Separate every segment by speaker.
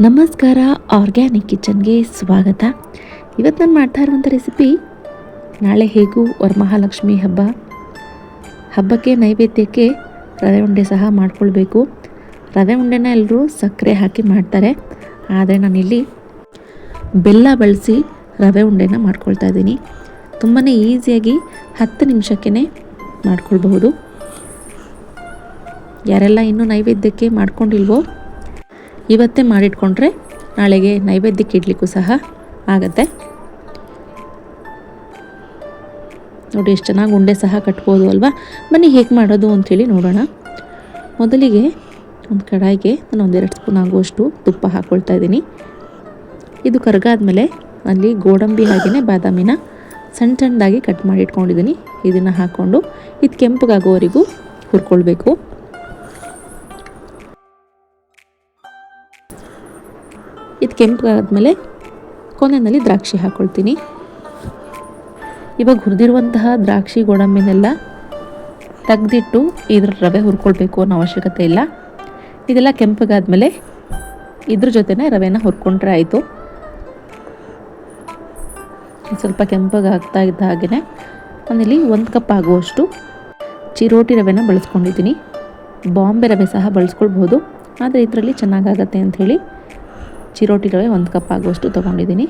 Speaker 1: ನಮಸ್ಕಾರ, ಆರ್ಗ್ಯಾನಿಕ್ ಕಿಚನ್ಗೆ ಸ್ವಾಗತ. ಇವತ್ತು ನಾನು ಮಾಡ್ತಾ ಇರುವಂಥ ರೆಸಿಪಿ, ನಾಳೆ ಹೇಗೂ ವರಮಹಾಲಕ್ಷ್ಮಿ ಹಬ್ಬಕ್ಕೆ ನೈವೇದ್ಯಕ್ಕೆ ರವೆ ಉಂಡೆ ಸಹ ಮಾಡ್ಕೊಳ್ಬೇಕು. ರವೆ ಉಂಡೆನ ಎಲ್ಲರೂ ಸಕ್ಕರೆ ಹಾಕಿ ಮಾಡ್ತಾರೆ, ಆದರೆ ನಾನಿಲ್ಲಿ ಬೆಲ್ಲ ಬಳಸಿ ರವೆ ಉಂಡೆನ ಮಾಡ್ಕೊಳ್ತಾ ಇದ್ದೀನಿ. ತುಂಬಾ ಈಸಿಯಾಗಿ 10 ನಿಮಿಷಕ್ಕೇ ಮಾಡ್ಕೊಳ್ಬಹುದು. ಯಾರೆಲ್ಲ ಇನ್ನೂ ನೈವೇದ್ಯಕ್ಕೆ ಮಾಡ್ಕೊಂಡಿಲ್ವೋ ಇವತ್ತೇ ಮಾಡಿಟ್ಕೊಂಡ್ರೆ ನಾಳೆಗೆ ನೈವೇದ್ಯಕ್ಕೆ ಇಡ್ಲಿಕ್ಕೂ ಸಹ ಆಗತ್ತೆ. ನೋಡಿ ಎಷ್ಟು ಚೆನ್ನಾಗಿ ಉಂಡೆ ಸಹ ಕಟ್ಬೋದು ಅಲ್ವಾ. ಬನ್ನಿ ಹೇಗೆ ಮಾಡೋದು ಅಂಥೇಳಿ ನೋಡೋಣ. ಮೊದಲಿಗೆ ಒಂದು ಕಡಾಯಿಗೆ ನಾನು 1-2 ಸ್ಪೂನ್ ಆಗುವಷ್ಟು ತುಪ್ಪ ಹಾಕ್ಕೊಳ್ತಾ ಇದ್ದೀನಿ. ಇದು ಕರಗಾದ್ಮೇಲೆ ಅಲ್ಲಿ ಗೋಡಂಬಿ ಹಾಗೆಯೇ ಬಾದಾಮಿನ ಸಣ್ಣದಾಗಿ ಕಟ್ ಮಾಡಿ ಇಟ್ಕೊಂಡಿದ್ದೀನಿ. ಇದನ್ನು ಹಾಕ್ಕೊಂಡು ಇದು ಕೆಂಪಗಾಗೋವರೆಗೂ ಹುರ್ಕೊಳ್ಬೇಕು. ಇದು ಕೆಂಪಗಾದ್ಮೇಲೆ ಕೊನೆಯಲ್ಲಿ ದ್ರಾಕ್ಷಿ ಹಾಕ್ಕೊಳ್ತೀನಿ. ಇವಾಗ ಹುರಿದಿರುವಂತಹ ದ್ರಾಕ್ಷಿ ಗೋಡಂಬಿನೆಲ್ಲ ತೆಗೆದಿಟ್ಟು ಇದ್ರ ರವೆ ಹುರ್ಕೊಳ್ಬೇಕು ಅನ್ನೋ ಅವಶ್ಯಕತೆ ಇಲ್ಲ. ಇದೆಲ್ಲ ಕೆಂಪಗಾದ್ಮೇಲೆ ಇದ್ರ ಜೊತೆನೇ ರವೆನ ಹುರ್ಕೊಂಡ್ರೆ ಆಯಿತು. ಸ್ವಲ್ಪ ಕೆಂಪಗಾಗ್ತಾ ಇದ್ದ ಹಾಗೆಯೇ ನಾನಿಲ್ಲಿ 1 ಕಪ್ ಆಗುವಷ್ಟು ಚಿರೋಟಿ ರವೆನ ಬಳಸ್ಕೊಂಡಿದ್ದೀನಿ. ಬಾಂಬೆ ರವೆ ಸಹ ಬಳಸ್ಕೊಳ್ಬೋದು, ಆದರೆ ಇದರಲ್ಲಿ ಚೆನ್ನಾಗಾಗತ್ತೆ ಅಂಥೇಳಿ ಚಿರೋಟಿ ರವೆ 1 ಕಪ್ ಆಗುವಷ್ಟು ತೊಗೊಂಡಿದ್ದೀನಿ.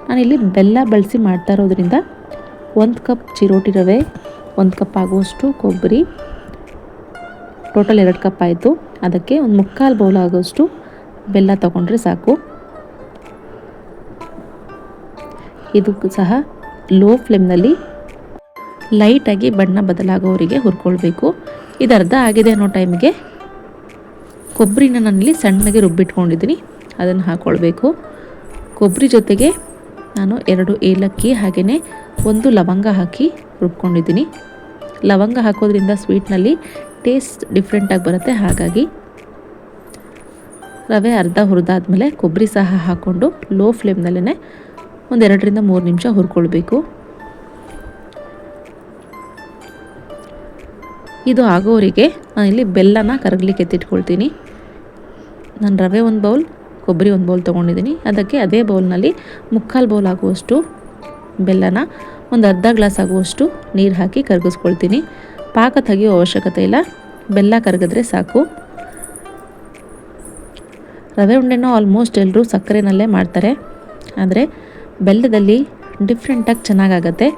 Speaker 1: ನಾನಿಲ್ಲಿ ಬೆಲ್ಲ ಬಳಸಿ ಮಾಡ್ತಾ ಇರೋದ್ರಿಂದ 1 ಕಪ್ ಚಿರೋಟಿ ರವೆ, 1 ಕಪ್ ಆಗುವಷ್ಟು ಕೊಬ್ಬರಿ, ಟೋಟಲ್ 2 ಕಪ್ ಆಯಿತು. ಅದಕ್ಕೆ 1/4 ಬೌಲ್ ಆಗೋಷ್ಟು ಬೆಲ್ಲ ತೊಗೊಂಡ್ರೆ ಸಾಕು. ಇದು ಸಹ ಲೋ ಫ್ಲೇಮ್ನಲ್ಲಿ ಲೈಟಾಗಿ ಬಣ್ಣ ಬದಲಾಗೋವರೆಗೆ ಹುರ್ಕೊಳ್ಬೇಕು. ಇದು ಅರ್ಧ ಆಗಿದೆ ಅನ್ನೋ ಟೈಮಿಗೆ ಕೊಬ್ಬರಿನ ನಾನಿಲ್ಲಿ ಸಣ್ಣಗೆ ರುಬ್ಬಿಟ್ಕೊಂಡಿದ್ದೀನಿ, ಅದನ್ನು ಹಾಕ್ಕೊಳ್ಬೇಕು. ಕೊಬ್ಬರಿ ಜೊತೆಗೆ ನಾನು 2 ಏಲಕ್ಕಿ ಹಾಗೆಯೇ 1 ಲವಂಗ ಹಾಕಿ ರುಬ್ಕೊಂಡಿದ್ದೀನಿ. ಲವಂಗ ಹಾಕೋದ್ರಿಂದ ಸ್ವೀಟ್ನಲ್ಲಿ ಟೇಸ್ಟ್ ಡಿಫ್ರೆಂಟಾಗಿ ಬರುತ್ತೆ. ಹಾಗಾಗಿ ರವೆ ಅರ್ಧ ಹುರಿದಾದ್ಮೇಲೆ ಕೊಬ್ಬರಿ ಸಹ ಹಾಕ್ಕೊಂಡು ಲೋ ಫ್ಲೇಮ್ನಲ್ಲೇ 2-3 ನಿಮಿಷ ಹುರ್ಕೊಳ್ಬೇಕು. ಇದು ಆಗೋವರೆಗೆ ನಾನಿಲ್ಲಿ ಬೆಲ್ಲನ ಕರಗಲಿಕ್ಕೆ ಎತ್ತಿಟ್ಕೊಳ್ತೀನಿ. ನಾನು ರವೆ 1 ಬೌಲ್, ಕೊಬ್ಬರಿ 1 ಬೌಲ್ ತೊಗೊಂಡಿದ್ದೀನಿ. ಅದಕ್ಕೆ ಅದೇ ಬೌಲ್ನಲ್ಲಿ 1/4 ಬೌಲ್ ಆಗುವಷ್ಟು ಬೆಲ್ಲನ ಅರ್ಧ ಗ್ಲಾಸ್ ಆಗುವಷ್ಟು ನೀರು ಹಾಕಿ ಕರಗಿಸ್ಕೊಳ್ತೀನಿ. ಪಾಕ ತೆಗೆಯೋ ಅವಶ್ಯಕತೆ ಇಲ್ಲ, ಬೆಲ್ಲ ಕರಗಿದ್ರೆ ಸಾಕು. ರವೆ ಉಂಡೆನೂ ಆಲ್ಮೋಸ್ಟ್ ಎಲ್ಲರೂ ಸಕ್ಕರೆನಲ್ಲೇ ಮಾಡ್ತಾರೆ, ಆದರೆ ಬೆಲ್ಲದಲ್ಲಿ ಡಿಫ್ರೆಂಟಾಗಿ ಚೆನ್ನಾಗಾಗತ್ತೆ.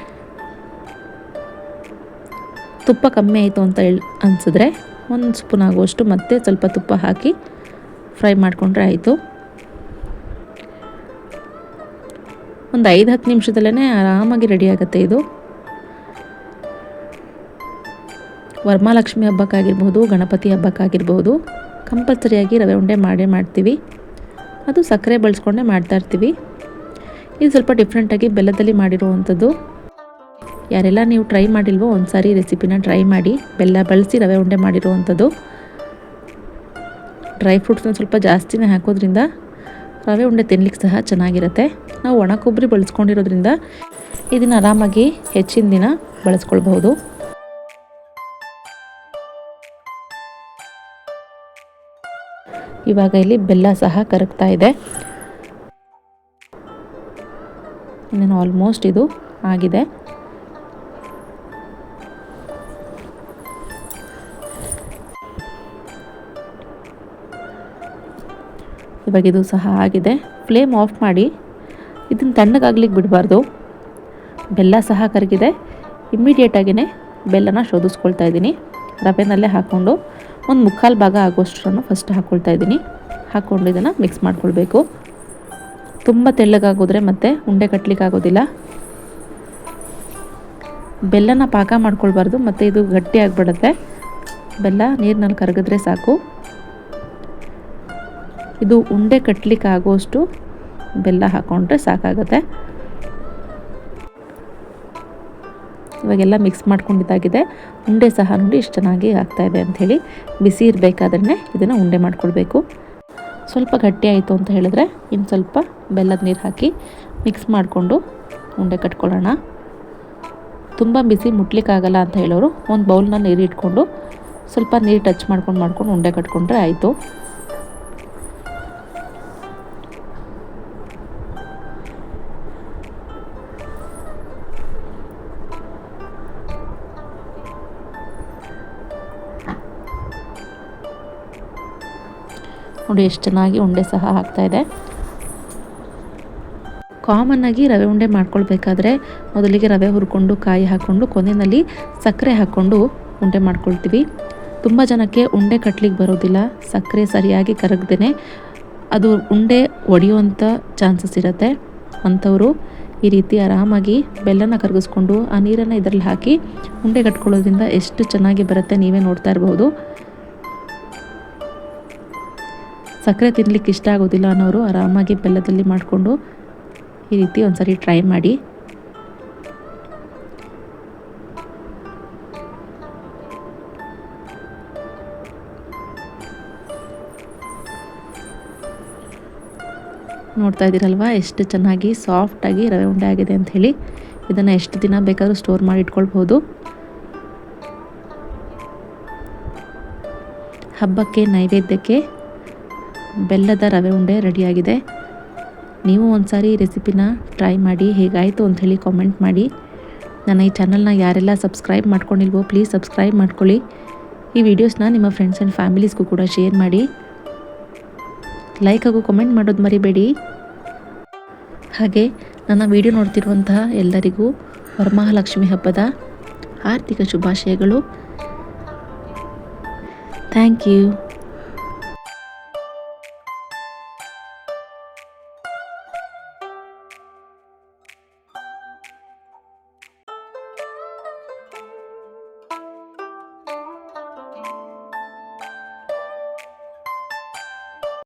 Speaker 1: ತುಪ್ಪ ಕಮ್ಮಿ ಆಯಿತು ಅಂತ ಅನಿಸಿದ್ರೆ 1 ಸ್ಪೂನ್ ಆಗುವಷ್ಟು ಮತ್ತೆ ಸ್ವಲ್ಪ ತುಪ್ಪ ಹಾಕಿ ಫ್ರೈ ಮಾಡಿಕೊಂಡ್ರೆ ಆಯಿತು. 5-10 ನಿಮಿಷದಲ್ಲೇ ಆರಾಮಾಗಿ ರೆಡಿ ಆಗುತ್ತೆ. ಇದು ವರಮಹಾಲಕ್ಷ್ಮಿ ಹಬ್ಬಕ್ಕಾಗಿರ್ಬೋದು, ಗಣಪತಿ ಹಬ್ಬಕ್ಕಾಗಿರ್ಬೋದು ಕಂಪಲ್ಸರಿಯಾಗಿ ರವೆ ಉಂಡೆ ಮಾಡ್ತೀವಿ. ಅದು ಸಕ್ಕರೆ ಬಳಸ್ಕೊಂಡೇ ಮಾಡ್ತಾಯಿರ್ತೀವಿ. ಇದು ಸ್ವಲ್ಪ ಡಿಫ್ರೆಂಟಾಗಿ ಬೆಲ್ಲದಲ್ಲಿ ಮಾಡಿರುವಂಥದ್ದು. ಯಾರೆಲ್ಲ ನೀವು ಟ್ರೈ ಮಾಡಿಲ್ವೋ ಒಂದು ಸಾರಿ ರೆಸಿಪಿನ ಟ್ರೈ ಮಾಡಿ. ಬೆಲ್ಲ ಬಳಸಿ ರವೆ ಉಂಡೆ ಮಾಡಿರುವಂಥದ್ದು. ಡ್ರೈ ಫ್ರೂಟ್ಸ್ನ ಸ್ವಲ್ಪ ಜಾಸ್ತಿನೇ ಹಾಕೋದ್ರಿಂದ ರವೆ ಉಂಡೆ ತಿನ್ಲಿಕ್ಕೆ ಸಹ ಚೆನ್ನಾಗಿರುತ್ತೆ. ನಾವು ಒಣ ಕೊಬ್ಬರಿ ಬಳಸ್ಕೊಂಡಿರೋದ್ರಿಂದ ಇದನ್ನು ಆರಾಮಾಗಿ ಹೆಚ್ಚಿನ ದಿನ ಬಳಸ್ಕೊಳ್ಬಹುದು. ಇವಾಗ ಇಲ್ಲಿ ಬೆಲ್ಲ ಸಹ ಕರಗ್ತಾ ಇದೆ. ಇನ್ನೇನು ಆಲ್ಮೋಸ್ಟ್ ಇದು ಆಗಿದೆ. ಇವಾಗ ಇದು ಸಹ ಆಗಿದೆ. ಫ್ಲೇಮ್ ಆಫ್ ಮಾಡಿ ಇದನ್ನು ತಣ್ಣಗಾಗ್ಲಿಕ್ಕೆ ಬಿಡಬಾರ್ದು. ಬೆಲ್ಲ ಸಹ ಕರಗಿದೆ. ಇಮ್ಮಿಡಿಯೇಟಾಗಿಯೇ ಬೆಲ್ಲನ ಶೋಧಿಸ್ಕೊಳ್ತಾ ಇದ್ದೀನಿ. ರವೆನಲ್ಲೇ ಹಾಕ್ಕೊಂಡು 1/4 ಭಾಗ ಆಗುವಷ್ಟನ್ನು ಫಸ್ಟ್ ಹಾಕ್ಕೊಳ್ತಾ ಇದ್ದೀನಿ. ಹಾಕ್ಕೊಂಡು ಇದನ್ನು ಮಿಕ್ಸ್ ಮಾಡ್ಕೊಳ್ಬೇಕು. ತುಂಬ ತೆಳ್ಳಗಾಗೋದ್ರೆ ಮತ್ತೆ ಉಂಡೆ ಕಟ್ಟಲಿಕ್ಕೆ ಆಗೋದಿಲ್ಲ. ಬೆಲ್ಲನ ಪಾಕ ಮಾಡ್ಕೊಳ್ಬಾರ್ದು, ಮತ್ತು ಇದು ಗಟ್ಟಿ ಆಗಿಬಿಡುತ್ತೆ. ಬೆಲ್ಲ ನೀರಿನಲ್ಲಿ ಕರಗಿದ್ರೆ ಸಾಕು. ಇದು ಉಂಡೆ ಕಟ್ಟಲಿಕ್ಕೆ ಆಗುವಷ್ಟು ಬೆಲ್ಲ ಹಾಕ್ಕೊಂಡ್ರೆ ಸಾಕಾಗುತ್ತೆ. ಇವಾಗೆಲ್ಲ ಮಿಕ್ಸ್ ಮಾಡ್ಕೊಂಡಿದ್ದಾಗಿದೆ. ಉಂಡೆ ಸಹ ನೋಡಿ ಎಷ್ಟು ಚೆನ್ನಾಗಿ ಆಗ್ತಾಯಿದೆ ಅಂಥೇಳಿ. ಬಿಸಿ ಇರಬೇಕಾದ್ರೆ ಇದನ್ನು ಉಂಡೆ ಮಾಡ್ಕೊಳ್ಬೇಕು. ಸ್ವಲ್ಪ ಗಟ್ಟಿ ಆಯಿತು ಅಂತ ಹೇಳಿದ್ರೆ ಇನ್ನು ಸ್ವಲ್ಪ ಬೆಲ್ಲದ ನೀರು ಹಾಕಿ ಮಿಕ್ಸ್ ಮಾಡಿಕೊಂಡು ಉಂಡೆ ಕಟ್ಕೊಳ್ಳೋಣ. ತುಂಬ ಬಿಸಿ ಮುಟ್ಲಿಕ್ಕಾಗಲ್ಲ ಅಂತ ಹೇಳೋರು 1 ಬೌಲ್ನ ನೀರು ಇಟ್ಕೊಂಡು ಸ್ವಲ್ಪ ನೀರು ಟಚ್ ಮಾಡ್ಕೊಂಡು ಉಂಡೆ ಕಟ್ಕೊಂಡ್ರೆ ಆಯಿತು. ನೋಡಿ ಎಷ್ಟು ಚೆನ್ನಾಗಿ ಉಂಡೆ ಸಹ ಆಗ್ತಾಯಿದೆ. ಕಾಮನ್ನಾಗಿ ರವೆ ಉಂಡೆ ಮಾಡ್ಕೊಳ್ಬೇಕಾದ್ರೆ ಮೊದಲಿಗೆ ರವೆ ಹುರ್ಕೊಂಡು ಕಾಯಿ ಹಾಕ್ಕೊಂಡು ಕೊನೆಯಲ್ಲಿ ಸಕ್ಕರೆ ಹಾಕ್ಕೊಂಡು ಉಂಡೆ ಮಾಡ್ಕೊಳ್ತೀವಿ. ತುಂಬ ಜನಕ್ಕೆ ಉಂಡೆ ಕಟ್ಲಿಕ್ಕೆ ಬರೋದಿಲ್ಲ, ಸಕ್ಕರೆ ಸರಿಯಾಗಿ ಕರಗ್ದೇ ಅದು ಉಂಡೆ ಒಡೆಯುವಂಥ ಚಾನ್ಸಸ್ ಇರುತ್ತೆ. ಅಂಥವರು ಈ ರೀತಿ ಆರಾಮಾಗಿ ಬೆಲ್ಲನ ಕರಗಿಸ್ಕೊಂಡು ಆ ನೀರನ್ನು ಇದರಲ್ಲಿ ಹಾಕಿ ಉಂಡೆ ಕಟ್ಕೊಳ್ಳೋದ್ರಿಂದ ಎಷ್ಟು ಚೆನ್ನಾಗಿ ಬರುತ್ತೆ ನೀವೇ ನೋಡ್ತಾ ಇರಬಹುದು. ಸಕ್ಕರೆ ತಿನ್ನಲಿಕ್ಕೆ ಇಷ್ಟ ಆಗೋದಿಲ್ಲ ಅನ್ನೋರು ಆರಾಮಾಗಿ ಬೆಲ್ಲದಲ್ಲಿ ಮಾಡಿಕೊಂಡು ಈ ರೀತಿ ಒಂದ್ಸರಿ ಟ್ರೈ ಮಾಡಿ. ನೋಡ್ತಾ ಇದ್ದೀರಲ್ವ ಎಷ್ಟು ಚೆನ್ನಾಗಿ ಸಾಫ್ಟಾಗಿ ರವೆ ಉಂಡೆ ಆಗಿದೆ ಅಂತ ಹೇಳಿ. ಇದನ್ನು ಎಷ್ಟು ದಿನ ಬೇಕಾದರೂ ಸ್ಟೋರ್ ಮಾಡಿ ಇಟ್ಕೊಳ್ಬೋದು. ಹಬ್ಬಕ್ಕೆ ನೈವೇದ್ಯಕ್ಕೆ ಬೆಲ್ಲದ ರವೆ ಉಂಡೆ ರೆಡಿಯಾಗಿದೆ. ನೀವು ಒಂದ್ಸಾರಿ ಈ ರೆಸಿಪಿನ ಟ್ರೈ ಮಾಡಿ, ಹೇಗಾಯಿತು ಅಂಥೇಳಿ ಕಾಮೆಂಟ್ ಮಾಡಿ. ನನ್ನ ಈ ಚಾನಲ್ನ ಯಾರೆಲ್ಲ ಸಬ್ಸ್ಕ್ರೈಬ್ ಮಾಡ್ಕೊಂಡಿಲ್ವೋ ಪ್ಲೀಸ್ ಸಬ್ಸ್ಕ್ರೈಬ್ ಮಾಡ್ಕೊಳ್ಳಿ. ಈ ವಿಡಿಯೋಸ್ನ ನಿಮ್ಮ ಫ್ರೆಂಡ್ಸ್ ಆ್ಯಂಡ್ ಫ್ಯಾಮಿಲೀಸ್ಗೂ ಕೂಡ ಶೇರ್ ಮಾಡಿ. ಲೈಕ್ ಹಾಗೂ ಕಮೆಂಟ್ ಮಾಡೋದು ಮರಿಬೇಡಿ. ಹಾಗೆ ನನ್ನ ವಿಡಿಯೋ ನೋಡ್ತಿರುವಂತಹ ಎಲ್ಲರಿಗೂ ವರಮಹಾಲಕ್ಷ್ಮಿ ಹಬ್ಬದ ಆರ್ಥಿಕ ಶುಭಾಶಯಗಳು. Thank you.